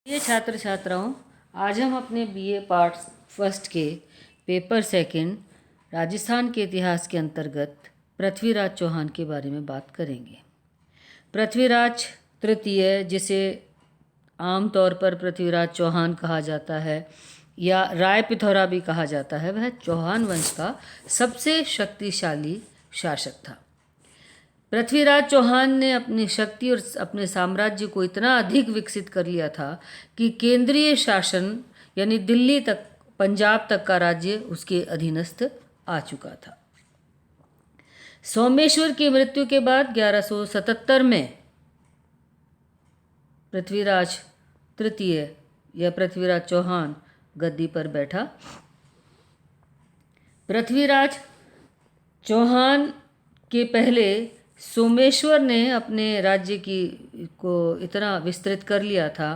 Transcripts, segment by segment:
ये छात्र छात्राओं, आज हम अपने बीए पार्ट फर्स्ट के पेपर सेकंड राजस्थान के इतिहास के अंतर्गत पृथ्वीराज चौहान के बारे में बात करेंगे। पृथ्वीराज तृतीय, जिसे आमतौर पर पृथ्वीराज चौहान कहा जाता है या राय पिथौरा भी कहा जाता है, वह चौहान वंश का सबसे शक्तिशाली शासक था। पृथ्वीराज चौहान ने अपनी शक्ति और अपने साम्राज्य को इतना अधिक विकसित कर लिया था कि केंद्रीय शासन यानी दिल्ली तक, पंजाब तक का राज्य उसके अधीनस्थ आ चुका था। सोमेश्वर की मृत्यु के बाद 1177 में पृथ्वीराज तृतीय या पृथ्वीराज चौहान गद्दी पर बैठा। पृथ्वीराज चौहान के पहले सोमेश्वर ने अपने राज्य को इतना विस्तृत कर लिया था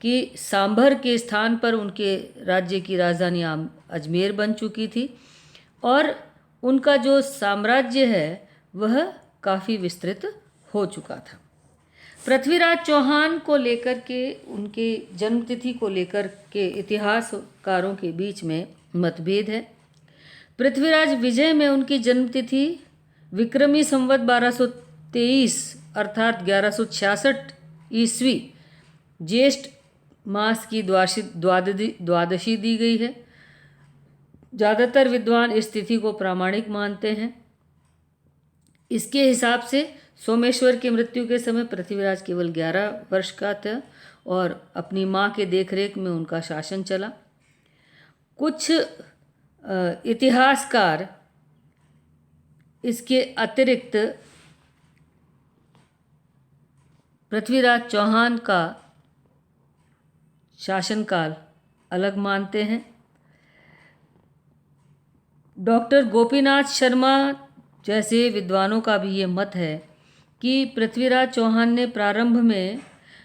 कि सांभर के स्थान पर उनके राज्य की राजधानी अजमेर बन चुकी थी और उनका जो साम्राज्य है वह काफ़ी विस्तृत हो चुका था। पृथ्वीराज चौहान को लेकर के, उनके जन्मतिथि को लेकर के इतिहासकारों के बीच में मतभेद है। पृथ्वीराज विजय में उनकी जन्मतिथि विक्रमी संवत 1223 अर्थात 1166 ईस्वी ज्येष्ठ मास की द्वादशी दी गई है। ज़्यादातर विद्वान इस तिथि को प्रामाणिक मानते हैं। इसके हिसाब से सोमेश्वर की मृत्यु के समय पृथ्वीराज केवल 11 वर्ष का था और अपनी माँ के देखरेख में उनका शासन चला। कुछ इतिहासकार इसके अतिरिक्त पृथ्वीराज चौहान का शासनकाल अलग मानते हैं। डॉक्टर गोपीनाथ शर्मा जैसे विद्वानों का भी ये मत है कि पृथ्वीराज चौहान ने प्रारंभ में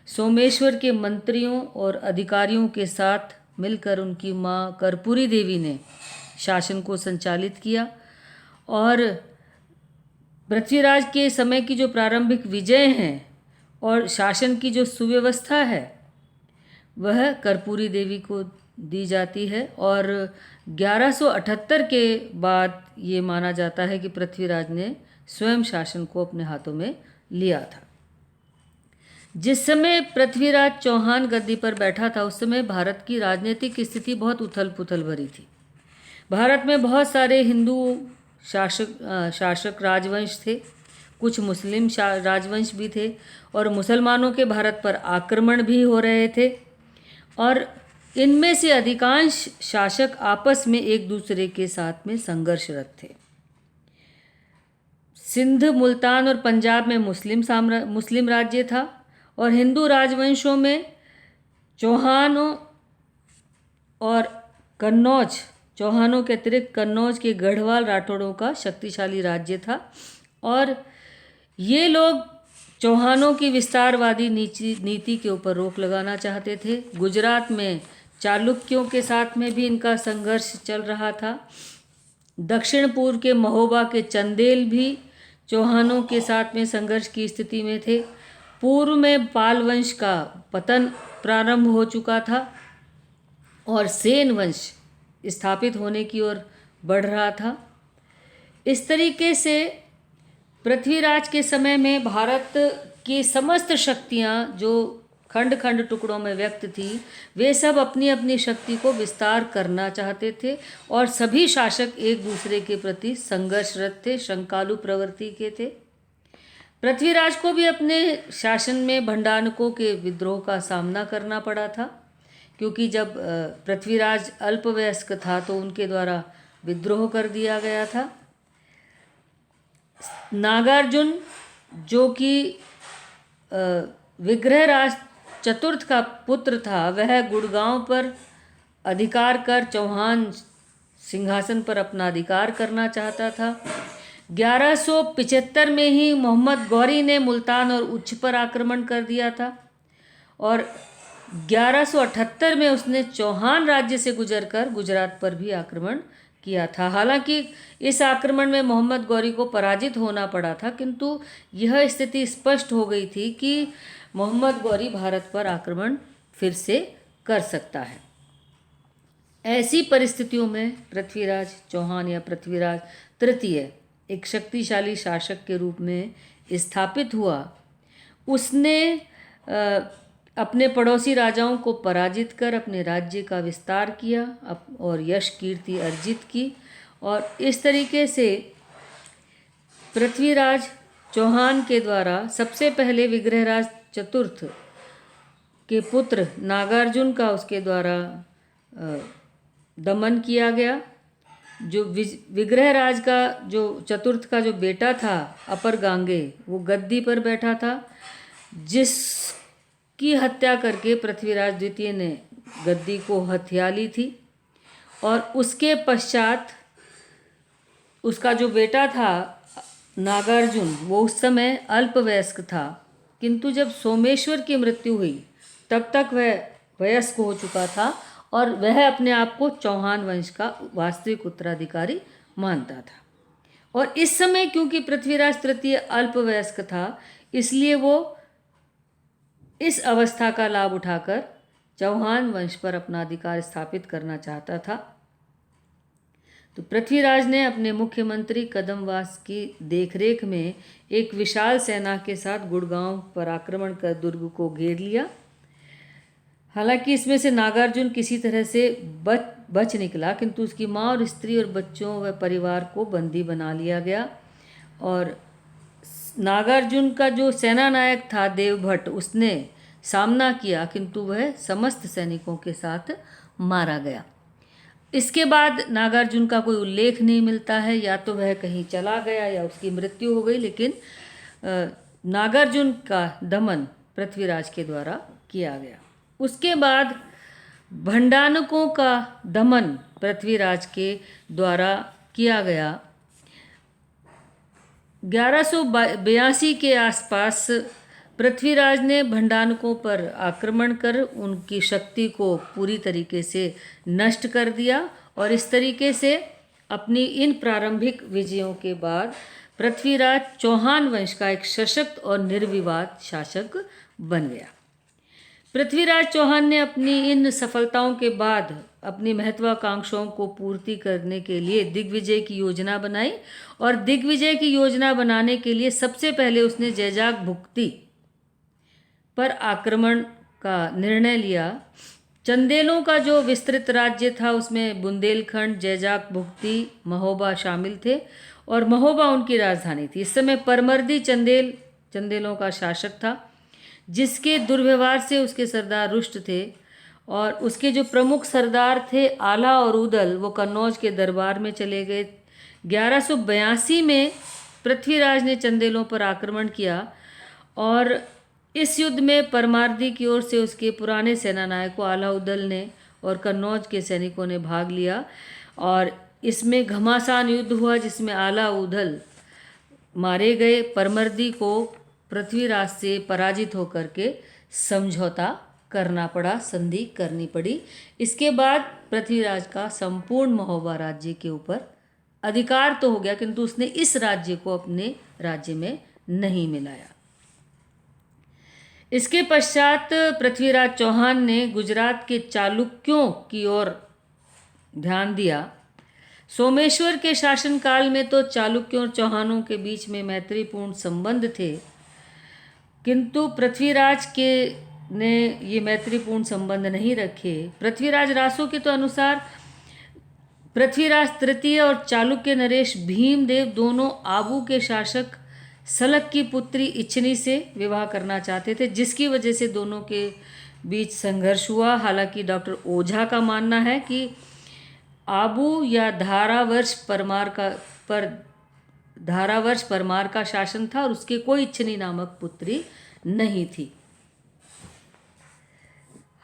सोमेश्वर के मंत्रियों और अधिकारियों के साथ मिलकर उनकी माँ कर्पूरी देवी ने शासन को संचालित किया और पृथ्वीराज के समय की जो प्रारंभिक विजय हैं और शासन की जो सुव्यवस्था है वह कर्पूरी देवी को दी जाती है और 1178 के बाद ये माना जाता है कि पृथ्वीराज ने स्वयं शासन को अपने हाथों में लिया था। जिस समय पृथ्वीराज चौहान गद्दी पर बैठा था उस समय भारत की राजनीतिक स्थिति बहुत उथल पुथल भरी थी। भारत में बहुत सारे हिंदू शासक राजवंश थे, कुछ मुस्लिम राजवंश भी थे और मुसलमानों के भारत पर आक्रमण भी हो रहे थे और इनमें से अधिकांश शासक आपस में एक दूसरे के साथ में संघर्षरत थे। सिंध, मुल्तान और पंजाब में मुस्लिम राज्य था और हिंदू राजवंशों में चौहानों और कन्नौज, चौहानों के अतिरिक्त कन्नौज के गढ़वाल राठौड़ों का शक्तिशाली राज्य था और ये लोग चौहानों की विस्तारवादी नीति के ऊपर रोक लगाना चाहते थे। गुजरात में चालुक्यों के साथ में भी इनका संघर्ष चल रहा था। दक्षिण पूर्व के महोबा के चंदेल भी चौहानों के साथ में संघर्ष की स्थिति में थे। पूर्व में पाल वंश का पतन प्रारंभ हो चुका था और सेन वंश स्थापित होने की ओर बढ़ रहा था। इस तरीके से पृथ्वीराज के समय में भारत की समस्त शक्तियाँ जो खंड खंड टुकड़ों में व्यक्त थी, वे सब अपनी अपनी शक्ति को विस्तार करना चाहते थे और सभी शासक एक दूसरे के प्रति संघर्षरत थे, शंकालु प्रवृत्ति के थे। पृथ्वीराज को भी अपने शासन में भंडारकों के विद्रोह का सामना करना पड़ा था, क्योंकि जब पृथ्वीराज अल्पवयस्क था तो उनके द्वारा विद्रोह कर दिया गया था। नागार्जुन, जो कि विग्रहराज चतुर्थ का पुत्र था, वह गुड़गांव पर अधिकार कर चौहान सिंहासन पर अपना अधिकार करना चाहता था। 1175 में ही मोहम्मद गौरी ने मुल्तान और उच्च पर आक्रमण कर दिया था और 1178 में उसने चौहान राज्य से गुजरकर गुजरात पर भी आक्रमण किया था। हालांकि इस आक्रमण में मोहम्मद गौरी को पराजित होना पड़ा था, किंतु यह स्थिति स्पष्ट हो गई थी कि मोहम्मद गौरी भारत पर आक्रमण फिर से कर सकता है। ऐसी परिस्थितियों में पृथ्वीराज चौहान या पृथ्वीराज तृतीय एक शक्तिशाली शासक के रूप में स्थापित हुआ। उसने अपने पड़ोसी राजाओं को पराजित कर अपने राज्य का विस्तार किया और यश कीर्ति अर्जित की, और इस तरीके से पृथ्वीराज चौहान के द्वारा सबसे पहले विग्रहराज चतुर्थ के पुत्र नागार्जुन का उसके द्वारा दमन किया गया। जो विग्रहराज का जो चतुर्थ का जो बेटा था अपर गांगे, वो गद्दी पर बैठा था, जिसकी हत्या करके पृथ्वीराज द्वितीय ने गद्दी को हथिया ली थी। और उसके पश्चात उसका जो बेटा था नागार्जुन, वो उस समय अल्पवयस्क था, किंतु जब सोमेश्वर की मृत्यु हुई तब तक वह वयस्क हो चुका था और वह अपने आप को चौहान वंश का वास्तविक उत्तराधिकारी मानता था। और इस समय क्योंकि पृथ्वीराज तृतीय अल्पवयस्क था, इसलिए वो इस अवस्था का लाभ उठाकर चौहान वंश पर अपना अधिकार स्थापित करना चाहता था। तो पृथ्वीराज ने अपने मुख्यमंत्री कदमवास की देखरेख में एक विशाल सेना के साथ गुड़गांव पर आक्रमण कर दुर्ग को घेर लिया। हालांकि इसमें से नागार्जुन किसी तरह से बच निकला, किंतु उसकी माँ और स्त्री और बच्चों व परिवार को बंदी बना लिया गया। और नागार्जुन का जो सेना नायक था देवभट्ट, उसने सामना किया, किंतु वह समस्त सैनिकों के साथ मारा गया। इसके बाद नागार्जुन का कोई उल्लेख नहीं मिलता है, या तो वह कहीं चला गया या उसकी मृत्यु हो गई, लेकिन नागार्जुन का दमन पृथ्वीराज के द्वारा किया गया। उसके बाद भंडानकों का दमन पृथ्वीराज के द्वारा किया गया। 1182 के आसपास पृथ्वीराज ने भंडानकों पर आक्रमण कर उनकी शक्ति को पूरी तरीके से नष्ट कर दिया, और इस तरीके से अपनी इन प्रारंभिक विजयों के बाद पृथ्वीराज चौहान वंश का एक सशक्त और निर्विवाद शासक बन गया। पृथ्वीराज चौहान ने अपनी इन सफलताओं के बाद अपनी महत्वाकांक्षाओं को पूर्ति करने के लिए दिग्विजय की योजना बनाई, और दिग्विजय की योजना बनाने के लिए सबसे पहले उसने जैजाक भुक्ति पर आक्रमण का निर्णय लिया। चंदेलों का जो विस्तृत राज्य था उसमें बुंदेलखंड, जैजाक भुक्ति, महोबा शामिल थे, और महोबा उनकी राजधानी थी। इस समय परमर्दी चंदेलों का शासक था, जिसके दुर्व्यवहार से उसके सरदार रुष्ट थे, और उसके जो प्रमुख सरदार थे आला और उदल, वो कन्नौज के दरबार में चले गए। 1182 में पृथ्वीराज ने चंदेलों पर आक्रमण किया, और इस युद्ध में परमार्दी की ओर से उसके पुराने सेनानायकों आला उदल ने और कन्नौज के सैनिकों ने भाग लिया, और इसमें घमासान युद्ध हुआ, जिसमें आला उदल मारे गए। परमर्दी को पृथ्वीराज से पराजित होकर के समझौता करना पड़ा, संधि करनी पड़ी। इसके बाद पृथ्वीराज का संपूर्ण महोबा राज्य के ऊपर अधिकार तो हो गया, किंतु उसने इस राज्य को अपने राज्य में नहीं मिलाया। इसके पश्चात पृथ्वीराज चौहान ने गुजरात के चालुक्यों की ओर ध्यान दिया। सोमेश्वर के शासनकाल में तो चालुक्यों और चौहानों के बीच में मैत्रीपूर्ण संबंध थे, किंतु पृथ्वीराज के ने ये मैत्रीपूर्ण संबंध नहीं रखे। पृथ्वीराज रासो के तो अनुसार पृथ्वीराज तृतीय और चालुक्य नरेश भीमदेव दोनों आबू के शासक सलक की पुत्री इच्छनी से विवाह करना चाहते थे, जिसकी वजह से दोनों के बीच संघर्ष हुआ। हालांकि डॉक्टर ओझा का मानना है कि आबू या धारावर्ष परमार का शासन था, और उसके कोई इच्छनी नामक पुत्री नहीं थी।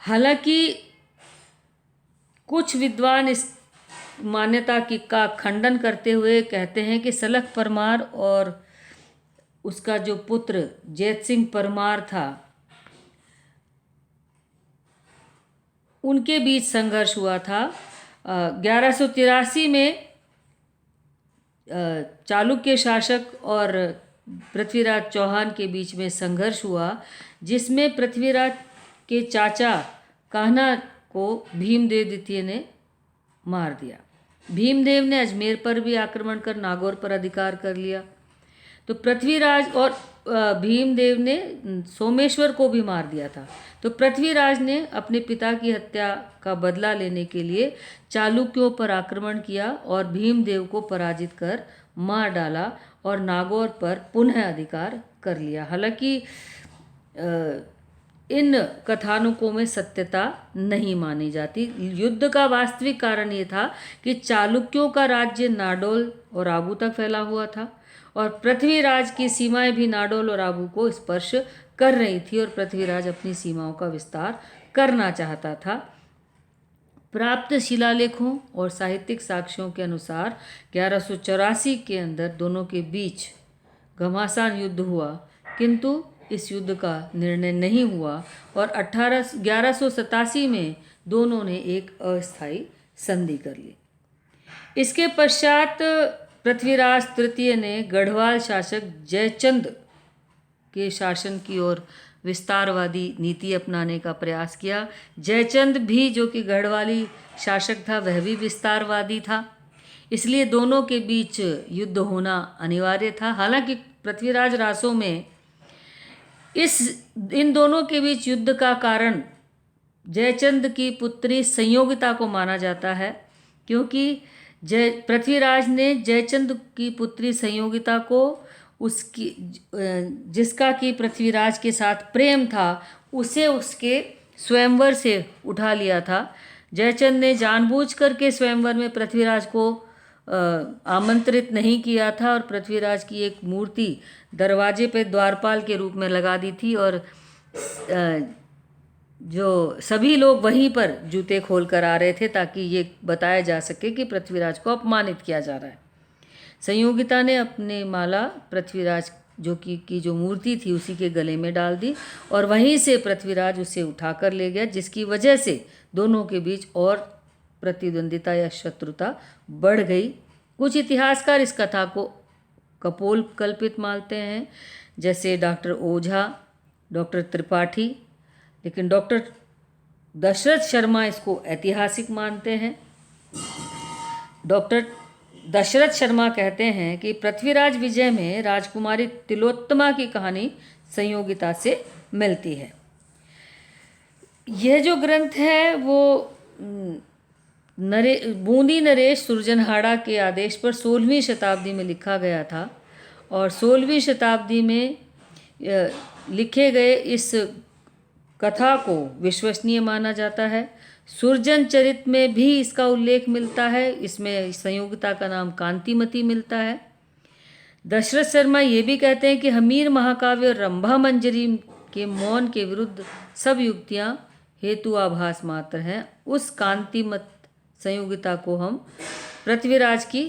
हालांकि कुछ विद्वान इस मान्यता का खंडन करते हुए कहते हैं कि सलक परमार और उसका जो पुत्र जैत सिंह परमार था, उनके बीच संघर्ष हुआ था। 1183 में चालुक्य शासक और पृथ्वीराज चौहान के बीच में संघर्ष हुआ, जिसमें पृथ्वीराज के चाचा कान्हा को भीमदेव द्वितीय ने मार दिया। भीमदेव ने अजमेर पर भी आक्रमण कर नागौर पर अधिकार कर लिया। तो पृथ्वीराज और भीमदेव ने सोमेश्वर को भी मार दिया था। तो पृथ्वीराज ने अपने पिता की हत्या का बदला लेने के लिए चालुक्यों पर आक्रमण किया और भीमदेव को पराजित कर मार डाला और नागौर पर पुनः अधिकार कर लिया। हालांकि इन कथानकों में सत्यता नहीं मानी जाती। युद्ध का वास्तविक कारण ये था कि चालुक्यों का राज्य नाडोल और आबू तक फैला हुआ था और पृथ्वीराज की सीमाएं भी नाडोल और आबू को स्पर्श कर रही थी और पृथ्वीराज अपनी सीमाओं का विस्तार करना चाहता था। प्राप्त शिलालेखों और साहित्यिक साक्ष्यों के अनुसार 1184 के अंदर दोनों के बीच घमासान युद्ध हुआ, किंतु इस युद्ध का निर्णय नहीं हुआ और 1187 में दोनों ने एक अस्थायी संधि कर ली। इसके पश्चात पृथ्वीराज तृतीय ने गढ़वाल शासक जयचंद के शासन की ओर विस्तारवादी नीति अपनाने का प्रयास किया। जयचंद भी, जो कि गढ़वाली शासक था, वह भी विस्तारवादी था, इसलिए दोनों के बीच युद्ध होना अनिवार्य था। हालांकि पृथ्वीराज रासों में इन दोनों के बीच युद्ध का कारण जयचंद की पुत्री संयोगिता को माना जाता है, क्योंकि पृथ्वीराज ने जयचंद की पुत्री संयोगिता को उसकी जिसका कि पृथ्वीराज के साथ प्रेम था, उसे उसके स्वयंवर से उठा लिया था। जयचंद ने जानबूझकर के स्वयंवर में पृथ्वीराज को आमंत्रित नहीं किया था और पृथ्वीराज की एक मूर्ति दरवाजे पे द्वारपाल के रूप में लगा दी थी और जो सभी लोग वहीं पर जूते खोल कर आ रहे थे ताकि ये बताया जा सके कि पृथ्वीराज को अपमानित किया जा रहा है। संयोगिता ने अपनी माला पृथ्वीराज की जो मूर्ति थी उसी के गले में डाल दी और वहीं से पृथ्वीराज उसे उठाकर ले गया, जिसकी वजह से दोनों के बीच और प्रतिद्वंदिता या शत्रुता बढ़ गई। कुछ इतिहासकार इस कथा को कपोल कल्पित मानते हैं, जैसे डॉक्टर ओझा, डॉक्टर त्रिपाठी, लेकिन डॉक्टर दशरथ शर्मा इसको ऐतिहासिक मानते हैं। डॉक्टर दशरथ शर्मा कहते हैं कि पृथ्वीराज विजय में राजकुमारी तिलोत्तमा की कहानी संयोगिता से मिलती है। यह जो ग्रंथ है वो बूंदी नरेश सुरजनहाड़ा के आदेश पर 16वीं शताब्दी में लिखा गया था और 16वीं शताब्दी में लिखे गए इस कथा को विश्वसनीय माना जाता है। सुरजन चरित में भी इसका उल्लेख मिलता है, इसमें संयोगिता का नाम कांतिमती मिलता है। दशरथ शर्मा ये भी कहते हैं कि हमीर महाकाव्य और रंभा मंजरी के मौन के विरुद्ध सब युक्तियाँ हेतु आभास मात्र हैं। उस कांतिमत संयोगिता को हम पृथ्वीराज की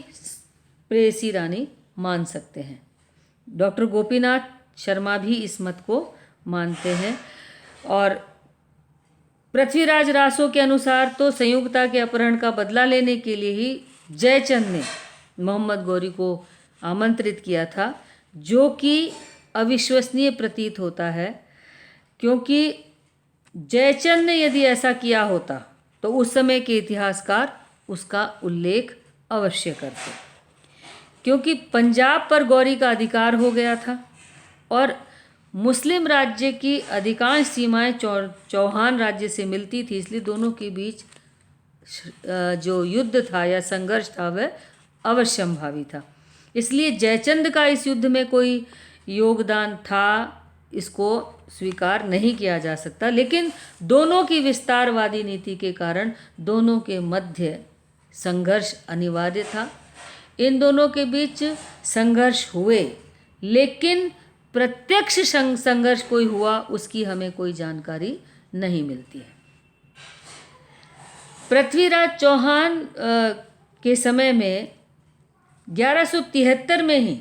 प्रेयसी रानी मान सकते हैं। डॉक्टर गोपीनाथ शर्मा भी इस मत को मानते हैं और पृथ्वीराज रासों के अनुसार तो संयोगिता के अपहरण का बदला लेने के लिए ही जयचंद ने मोहम्मद गौरी को आमंत्रित किया था, जो कि अविश्वसनीय प्रतीत होता है, क्योंकि जयचंद ने यदि ऐसा किया होता तो उस समय के इतिहासकार उसका उल्लेख अवश्य करते, क्योंकि पंजाब पर गौरी का अधिकार हो गया था और मुस्लिम राज्य की अधिकांश सीमाएं चौहान राज्य से मिलती थी, इसलिए दोनों के बीच जो युद्ध था या संघर्ष था वह अवश्यंभावी था। इसलिए जयचंद का इस युद्ध में कोई योगदान था इसको स्वीकार नहीं किया जा सकता, लेकिन दोनों की विस्तारवादी नीति के कारण दोनों के मध्य संघर्ष अनिवार्य था। इन दोनों के बीच संघर्ष हुए, लेकिन प्रत्यक्ष संघर्ष कोई हुआ उसकी हमें कोई जानकारी नहीं मिलती है। पृथ्वीराज चौहान के समय में 1173 में ही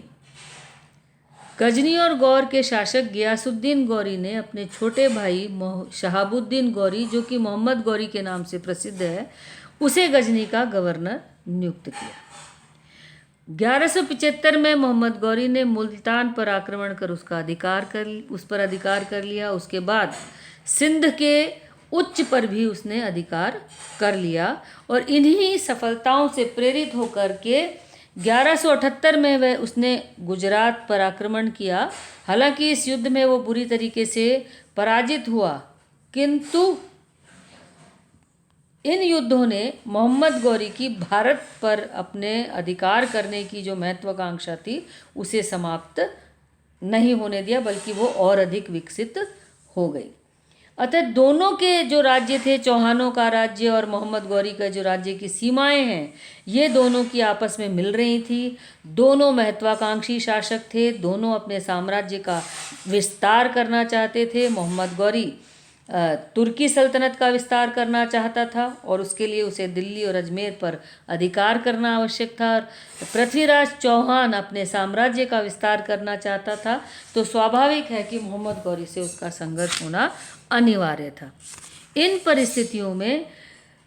गजनी और गौर के शासक गियासुद्दीन गौरी ने अपने छोटे भाई शहाबुद्दीन गौरी, जो कि मोहम्मद गौरी के नाम से प्रसिद्ध है, उसे गजनी का गवर्नर नियुक्त किया। 1175 में मोहम्मद गौरी ने मुल्तान पर आक्रमण कर उस पर अधिकार कर लिया। उसके बाद सिंध के उच्च पर भी उसने अधिकार कर लिया। और इन्हीं सफलताओं से प्रेरित होकर के 1178 में वह उसने गुजरात पर आक्रमण किया। हालांकि इस युद्ध में वो बुरी तरीके से पराजित हुआ, किंतु इन युद्धों ने मोहम्मद गौरी की भारत पर अपने अधिकार करने की जो महत्वाकांक्षा थी उसे समाप्त नहीं होने दिया, बल्कि वो और अधिक विकसित हो गई। अतः दोनों के जो राज्य थे, चौहानों का राज्य और मोहम्मद गौरी का जो राज्य की सीमाएं हैं, ये दोनों की आपस में मिल रही थी। दोनों महत्वाकांक्षी शासक थे, दोनों अपने साम्राज्य का विस्तार करना चाहते थे। मोहम्मद गौरी तुर्की सल्तनत का विस्तार करना चाहता था और उसके लिए उसे दिल्ली और अजमेर पर अधिकार करना आवश्यक था। पृथ्वीराज चौहान अपने साम्राज्य का विस्तार करना चाहता था, तो स्वाभाविक है कि मोहम्मद गौरी से उसका संघर्ष होना अनिवार्य था। इन परिस्थितियों में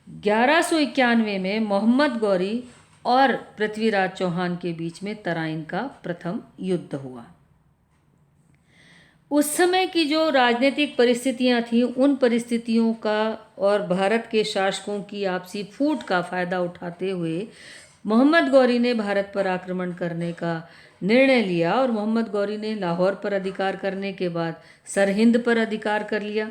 1191 में मोहम्मद गौरी और पृथ्वीराज चौहान के बीच में तराइन का प्रथम युद्ध हुआ। उस समय की जो राजनीतिक परिस्थितियां थीं, उन परिस्थितियों का और भारत के शासकों की आपसी फूट का फ़ायदा उठाते हुए मोहम्मद गौरी ने भारत पर आक्रमण करने का निर्णय लिया। और मोहम्मद गौरी ने लाहौर पर अधिकार करने के बाद सरहिंद पर अधिकार कर लिया।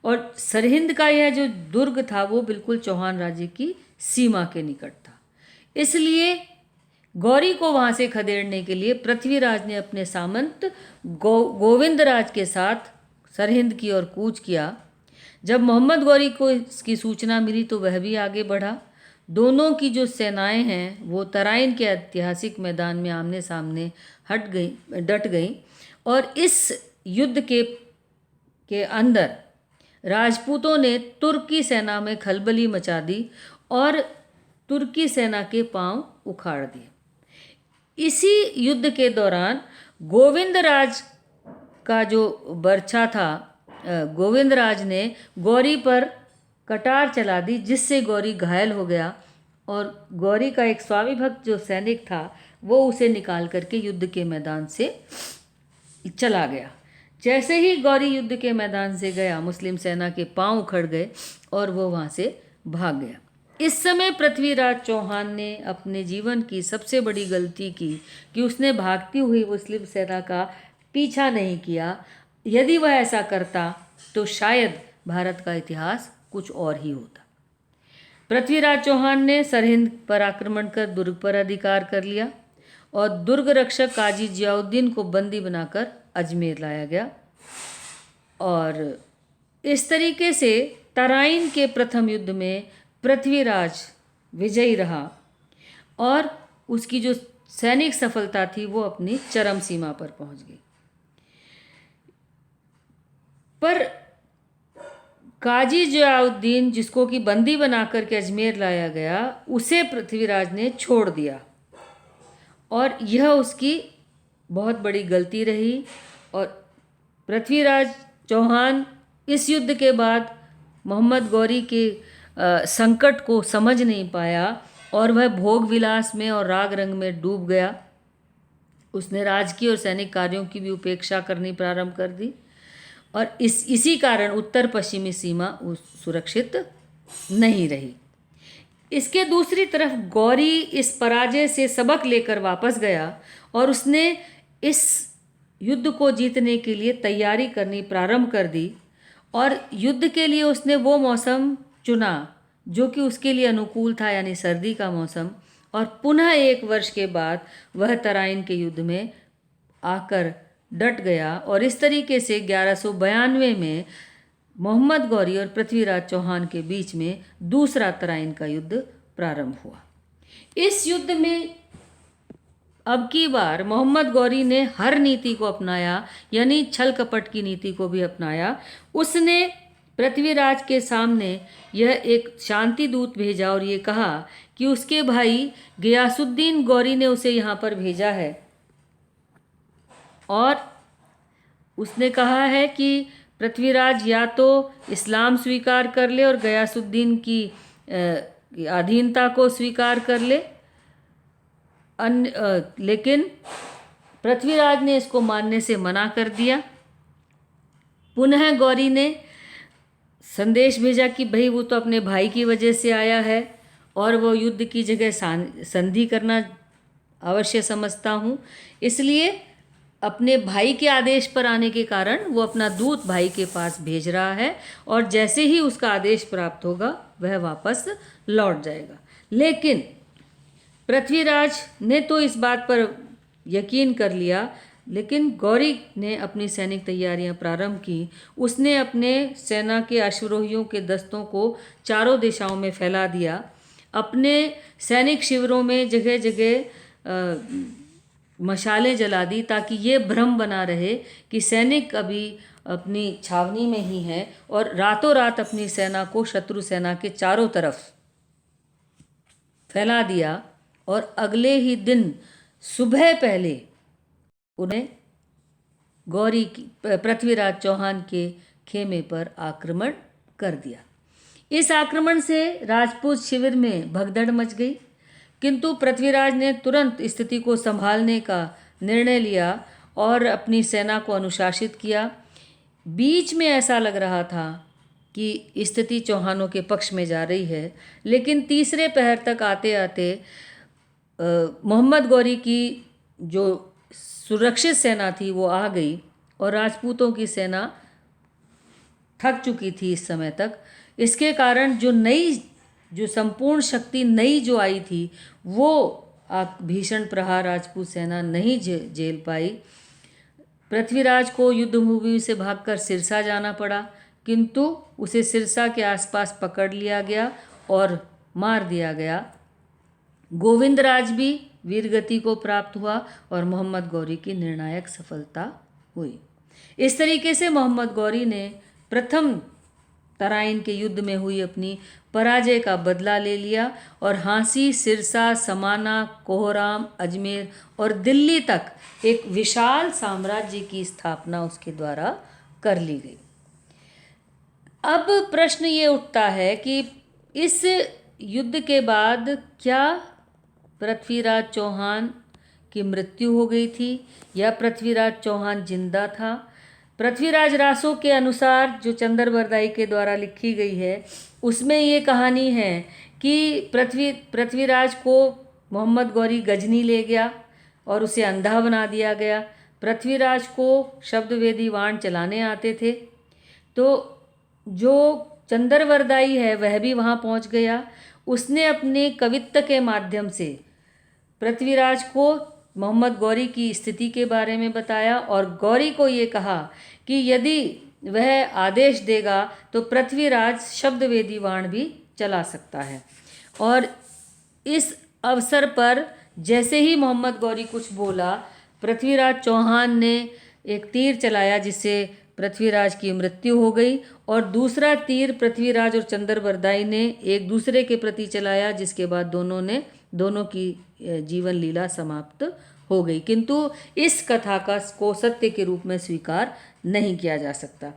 और सरहिंद का यह जो दुर्ग था वो बिल्कुल चौहान राज्य की सीमा के निकट था। इसलिए गौरी को वहाँ से खदेड़ने के लिए पृथ्वीराज ने अपने सामंत गोविंदराज के साथ सरहिंद की ओर कूच किया। जब मोहम्मद गौरी को इसकी सूचना मिली तो वह भी आगे बढ़ा। दोनों की जो सेनाएं हैं वो तराइन के ऐतिहासिक मैदान में आमने सामने डट गईं। और इस युद्ध के अंदर राजपूतों ने तुर्की सेना में खलबली मचा दी और तुर्की सेना के पांव उखाड़ दिए। इसी युद्ध के दौरान गोविंदराज का जो बर्छा था, गोविंदराज ने गौरी पर कटार चला दी, जिससे गौरी घायल हो गया। और गौरी का एक स्वामी भक्त जो सैनिक था वो उसे निकाल करके युद्ध के मैदान से चला गया। जैसे ही गौरी युद्ध के मैदान से गया, मुस्लिम सेना के पांव उखड़ गए और वो वहाँ से भाग गया। इस समय पृथ्वीराज चौहान ने अपने जीवन की सबसे बड़ी गलती की कि उसने भागती हुई मुस्लिम सेना का पीछा नहीं किया। यदि वह ऐसा करता तो शायद भारत का इतिहास कुछ और ही होता। पृथ्वीराज चौहान ने सरहिंद पर आक्रमण कर दुर्ग पर अधिकार कर लिया और दुर्ग रक्षक काजी जियाउद्दीन को बंदी बनाकर अजमेर लाया गया। और इस तरीके से तराइन के प्रथम युद्ध में पृथ्वीराज विजयी रहा और उसकी जो सैनिक सफलता थी वो अपनी चरम सीमा पर पहुंच गई। पर काजी जियाउद्दीन, जिसको कि बंदी बनाकर के अजमेर लाया गया, उसे पृथ्वीराज ने छोड़ दिया और यह उसकी बहुत बड़ी गलती रही। और पृथ्वीराज चौहान इस युद्ध के बाद मोहम्मद गौरी के संकट को समझ नहीं पाया और वह भोग विलास में और राग रंग में डूब गया। उसने राजकीय और सैनिक कार्यों की भी उपेक्षा करनी प्रारंभ कर दी और इसी कारण उत्तर पश्चिमी सीमा सुरक्षित नहीं रही। इसके दूसरी तरफ गौरी इस पराजय से सबक लेकर वापस गया और उसने इस युद्ध को जीतने के लिए तैयारी करनी प्रारंभ कर दी। और युद्ध के लिए उसने वो मौसम चुना जो कि उसके लिए अनुकूल था, यानी सर्दी का मौसम। और पुनः 1 वर्ष के बाद वह तराइन के युद्ध में आकर डट गया और इस तरीके से 1192 में मोहम्मद गौरी और पृथ्वीराज चौहान के बीच में दूसरा तराइन का युद्ध प्रारंभ हुआ। इस युद्ध में अब की बार मोहम्मद गौरी ने हर नीति को अपनाया, यानी छल कपट की नीति को भी अपनाया। उसने पृथ्वीराज के सामने यह एक शांति दूत भेजा और ये कहा कि उसके भाई गियासुद्दीन गौरी ने उसे यहाँ पर भेजा है और उसने कहा है कि पृथ्वीराज या तो इस्लाम स्वीकार कर ले और गियासुद्दीन की अधीनता को स्वीकार कर ले, लेकिन पृथ्वीराज ने इसको मानने से मना कर दिया। पुनः गौरी ने संदेश भेजा कि भाई वो तो अपने भाई की वजह से आया है और वो युद्ध की जगह संधि करना अवश्य समझता हूँ, इसलिए अपने भाई के आदेश पर आने के कारण वो अपना दूत भाई के पास भेज रहा है और जैसे ही उसका आदेश प्राप्त होगा वह वापस लौट जाएगा। लेकिन पृथ्वीराज ने तो इस बात पर यकीन कर लिया, लेकिन गौरी ने अपनी सैनिक तैयारियां प्रारंभ की। उसने अपने सेना के अश्वरोहियों के दस्तों को चारों दिशाओं में फैला दिया। अपने सैनिक शिविरों में जगह जगह मशालें जला दी ताकि ये भ्रम बना रहे कि सैनिक अभी अपनी छावनी में ही हैं, और रातों रात अपनी सेना को शत्रु सेना के चारों तरफ फैला दिया। और अगले ही दिन सुबह पहले उन्हें गौरी की पृथ्वीराज चौहान के खेमे पर आक्रमण कर दिया। इस आक्रमण से राजपूत शिविर में भगदड़ मच गई, किंतु पृथ्वीराज ने तुरंत स्थिति को संभालने का निर्णय लिया और अपनी सेना को अनुशासित किया। बीच में ऐसा लग रहा था कि स्थिति चौहानों के पक्ष में जा रही है, लेकिन तीसरे पहर तक आते आते मोहम्मद गौरी की जो सुरक्षित सेना थी वो आ गई और राजपूतों की सेना थक चुकी थी इस समय तक। इसके कारण जो संपूर्ण शक्ति नई जो आई थी वो भीषण प्रहार राजपूत सेना नहीं झेल पाई। पृथ्वीराज को युद्धभूमि से भागकर सिरसा जाना पड़ा, किंतु उसे सिरसा के आसपास पकड़ लिया गया और मार दिया गया। गोविंदराज भी वीरगति को प्राप्त हुआ और मोहम्मद गौरी की निर्णायक सफलता हुई। इस तरीके से मोहम्मद गौरी ने प्रथम तराइन के युद्ध में हुई अपनी पराजय का बदला ले लिया और हांसी, सिरसा, समाना, कोहराम, अजमेर और दिल्ली तक एक विशाल साम्राज्य की स्थापना उसके द्वारा कर ली गई। अब प्रश्न ये उठता है कि इस युद्ध के बाद क्या पृथ्वीराज चौहान की मृत्यु हो गई थी या पृथ्वीराज चौहान जिंदा था? पृथ्वीराज रासो के अनुसार जो चंद्रबरदाई के द्वारा लिखी गई है उसमें ये कहानी है कि पृथ्वीराज को मोहम्मद गौरी गजनी ले गया और उसे अंधा बना दिया गया। पृथ्वीराज को शब्दवेदी बाण चलाने आते थे, तो जो चंद्रवरदाई है वह भी वहाँ पहुँच गया। उसने अपने कवित्व के माध्यम से पृथ्वीराज को मोहम्मद गौरी की स्थिति के बारे में बताया और गौरी को ये कहा कि यदि वह आदेश देगा तो पृथ्वीराज शब्दवेदी बाण भी चला सकता है। और इस अवसर पर जैसे ही मोहम्मद गौरी कुछ बोला, पृथ्वीराज चौहान ने एक तीर चलाया जिससे पृथ्वीराज की मृत्यु हो गई और दूसरा तीर पृथ्वीराज और चंद्रबरदाई ने एक दूसरे के प्रति चलाया, जिसके बाद दोनों की जीवन लीला समाप्त हो गई। किंतु इस कथा को सत्य के रूप में स्वीकार नहीं किया जा सकता।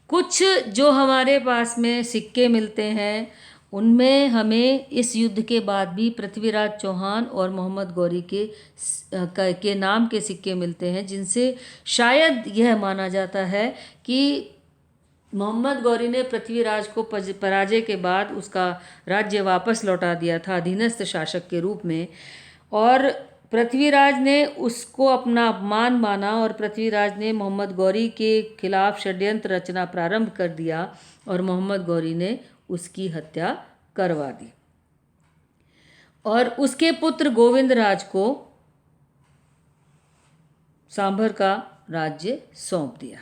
कुछ जो हमारे पास में सिक्के मिलते हैं उनमें हमें इस युद्ध के बाद भी पृथ्वीराज चौहान और मोहम्मद गौरी के नाम के सिक्के मिलते हैं, जिनसे शायद यह माना जाता है कि मोहम्मद गौरी ने पृथ्वीराज को पराजय के बाद उसका राज्य वापस लौटा दिया था अधीनस्थ शासक के रूप में, और पृथ्वीराज ने उसको अपना अपमान माना और पृथ्वीराज ने मोहम्मद गौरी के खिलाफ षड्यंत्र रचना प्रारंभ कर दिया और मोहम्मद गौरी ने उसकी हत्या करवा दी और उसके पुत्र गोविंदराज को सांभर का राज्य सौंप दिया।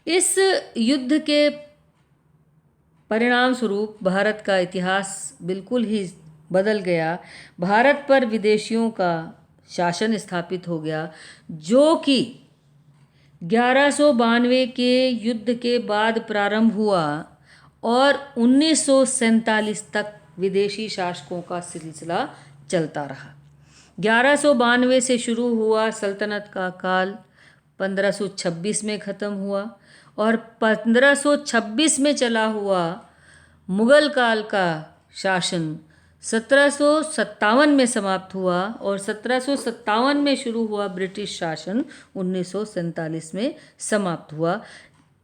इस युद्ध के परिणाम स्वरूप भारत का इतिहास बिल्कुल ही बदल गया। भारत पर विदेशियों का शासन स्थापित हो गया, जो कि 1192 के युद्ध के बाद प्रारंभ हुआ और 1947 तक विदेशी शासकों का सिलसिला चलता रहा। 1192 से शुरू हुआ सल्तनत का काल 1526 में ख़त्म हुआ और 1526 में चला हुआ मुग़ल काल का शासन 1757 में समाप्त हुआ और 1757 में शुरू हुआ ब्रिटिश शासन 1947 में समाप्त हुआ।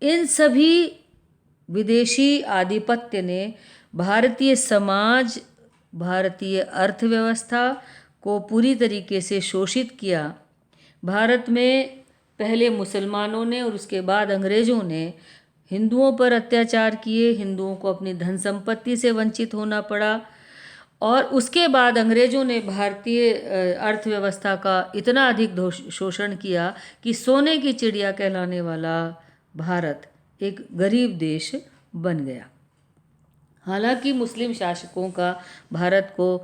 इन सभी विदेशी आधिपत्य ने भारतीय समाज, भारतीय अर्थव्यवस्था को पूरी तरीके से शोषित किया। भारत में पहले मुसलमानों ने और उसके बाद अंग्रेज़ों ने हिंदुओं पर अत्याचार किए, हिंदुओं को अपनी धन संपत्ति से वंचित होना पड़ा, और उसके बाद अंग्रेज़ों ने भारतीय अर्थव्यवस्था का इतना अधिक शोषण किया कि सोने की चिड़िया कहलाने वाला भारत एक गरीब देश बन गया। हालांकि मुस्लिम शासकों का भारत को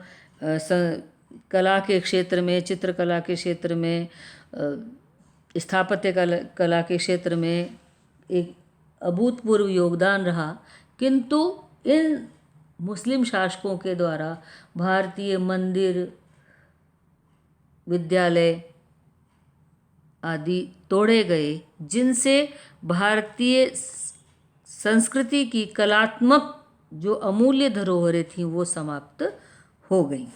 कला के क्षेत्र में, चित्रकला के क्षेत्र में, स्थापत्य कला के क्षेत्र में एक अभूतपूर्व योगदान रहा, किंतु इन मुस्लिम शासकों के द्वारा भारतीय मंदिर, विद्यालय आदि तोड़े गए, जिनसे भारतीय संस्कृति की कलात्मक जो अमूल्य धरोहरें थीं वो समाप्त हो गईं।